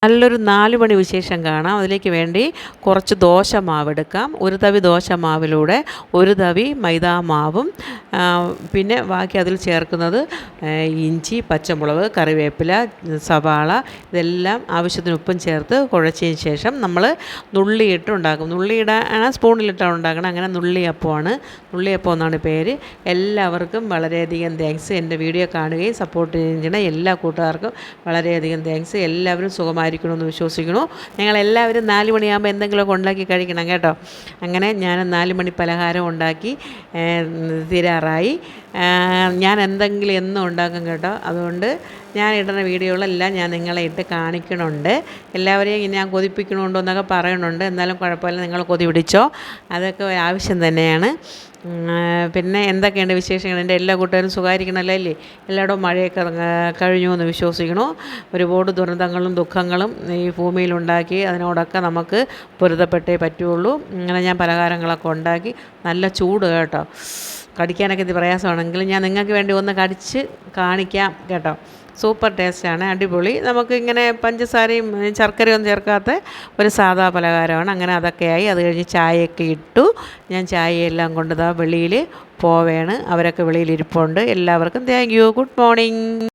നല്ലൊരു 4 മണി വിശേഷം കാണാം. അതിലേക്ക് വേണ്ടി കുറച്ച് ദോശമാവെടുക്കാം. ഒരു തവി ദോശമാവിലൂടെ ഒരു തവി മൈദാമാവും പിന്നെ ബാക്കി അതിൽ ചേർക്കുന്നത് ഇഞ്ചി, പച്ചമുളക്, കറിവേപ്പില, സവാള ഇതെല്ലാം ആവശ്യത്തിന് ഉപ്പും ചേർത്ത് കുഴച്ചതിന് ശേഷം നമ്മൾ നുള്ളിയിട്ട് ഉണ്ടാക്കും. നുള്ളിയിടാൻ സ്പൂണിലിട്ടാണ് ഉണ്ടാക്കണം. അങ്ങനെ നുള്ളിയപ്പമാണ്. നുള്ളിയപ്പം എന്നാണ് പേര്. എല്ലാവർക്കും വളരെയധികം താങ്ക്സ്. എൻ്റെ വീഡിയോ കാണുകയും സപ്പോർട്ട് ചെയ്യുന്ന എല്ലാ കൂട്ടുകാർക്കും വളരെയധികം താങ്ക്സ്. എല്ലാവരും സുഖമായിരിക്കണമെന്ന് വിശ്വസിക്കുന്നു. ഞങ്ങളെല്ലാവരും 4 മണിയാകുമ്പോൾ എന്തെങ്കിലുമൊക്കെ ഉണ്ടാക്കി കഴിക്കണം കേട്ടോ. അങ്ങനെ ഞാൻ 4 മണി പലഹാരം ഉണ്ടാക്കി തീരാറായി. ഞാൻ എന്തെങ്കിലും എന്നും ഉണ്ടാക്കും കേട്ടോ. അതുകൊണ്ട് ഞാൻ ഇടുന്ന വീഡിയോകളെല്ലാം ഞാൻ നിങ്ങളെ ഇട്ട് കാണിക്കണുണ്ട്. എല്ലാവരെയും ഞാൻ കൊതിപ്പിക്കണുണ്ടോ എന്നൊക്കെ പറയണുണ്ട്. എന്നാലും കുഴപ്പമില്ല, നിങ്ങൾ കൊതി പിടിച്ചോ, അതൊക്കെ ആവശ്യം തന്നെയാണ്. പിന്നെ എന്തൊക്കെയുണ്ട് വിശേഷങ്ങൾ? എൻ്റെ എല്ലാ കൂട്ടുകാരും സുഖമായിരിക്കണമല്ലോ അല്ലേ? എല്ലായിടവും മഴയൊക്കെ കഴിഞ്ഞു എന്ന് വിശ്വസിക്കണു. ഒരുപാട് ദുരന്തങ്ങളും ദുഃഖങ്ങളും ഈ ഭൂമിയിലുണ്ടാക്കി അതിനോടൊക്കെ നമുക്ക് പൊരുത്തപ്പെട്ടേ പറ്റുള്ളൂ. ഇങ്ങനെ ഞാൻ പലഹാരങ്ങളൊക്കെ ഉണ്ടാക്കി. നല്ല ചൂട് കേട്ടോ, കടിക്കാനൊക്കെ ഇത് പ്രയാസമാണെങ്കിലും ഞാൻ നിങ്ങൾക്ക് വേണ്ടി ഒന്ന് കടിച്ച് കാണിക്കാം കേട്ടോ. സൂപ്പർ ടേസ്റ്റാണ്, അടിപൊളി. നമുക്ക് ഇങ്ങനെ പഞ്ചസാരയും ശർക്കരയൊന്നും ചേർക്കാത്ത ഒരു സാധാ പലഹാരമാണ്. അങ്ങനെ അതൊക്കെയായി. അത് കഴിഞ്ഞ് ചായയൊക്കെ ഇട്ടു. ഞാൻ ചായയെല്ലാം കൊണ്ട് വെളിയിൽ പോവേണ്. അവരൊക്കെ വെളിയിലിരിപ്പുണ്ട്. എല്ലാവർക്കും താങ്ക് യു. Good morning.